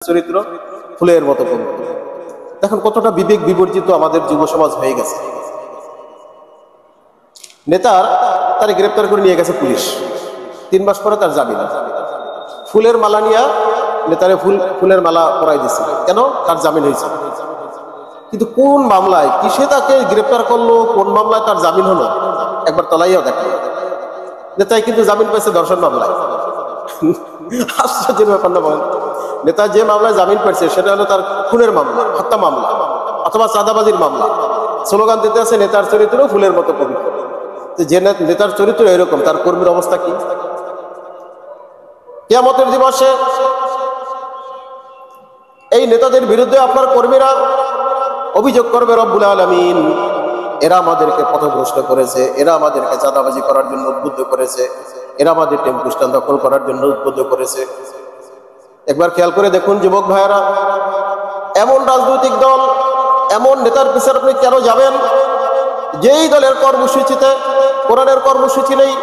চরিত্র ফুলের মতো পবিত্র। দেখুন কতটা বিবেক বিবর্জিত আমাদের যুব সমাজ হয়ে গেছে। নেতার তার গ্রেপ্তার করে নিয়ে গেছে পুলিশ, 3 মাস পরে তার জামিন। ফুলের মালা নিয়ে নেতারে ফুলের মালা পরাই দিছে, কেন? তার জামিন হয়েছে। কিন্তু কোন মামলায়, কিসে তাকে গ্রেপ্তার করলো, কোন মামলায় তার জামিন হলো, একবার তলাইয়া দেখো। নেতাই কিন্তু জামিন পাইছে ধর্ষণ মামলায়। আশ্চর্যের ব্যাপার না বলেন? নেতা যে মামলায় জামিন পাইছে সেটা হলো তার খুনের মামলা, হত্যা মামলা অথবা চাঁদাবাজির মামলা। স্লোগান দিতে আছে নেতার চরিত্র ফুলের মতো পবিত্র। যে নেতার চরিত্র এরকম, তার কর্মীর অবস্থা কি? কিয়ামতের দিবসে এই নেতাদের বিরুদ্ধে আপনার কর্মীরা অভিযোগ করবে রব্বুল আলামিন, এরা আমাদেরকে পথভ্রষ্ট করেছে, এরা আমাদেরকে চাঁদাবাজি করার জন্য উদ্বুদ্ধ করেছে, এরা আমাদের টেম্পু স্ট্যান্ড দখল করার জন্য উদ্বুদ্ধ করেছে। একবার খেয়াল করে দেখুন যুবক ভাইয়েরা, এমন রাজনৈতিক দল, এমন নেতার পিছনে আপনি কেন যাবেন যেই দলের কর্মসূচিতে কোরআনের কর্মসূচি নেই?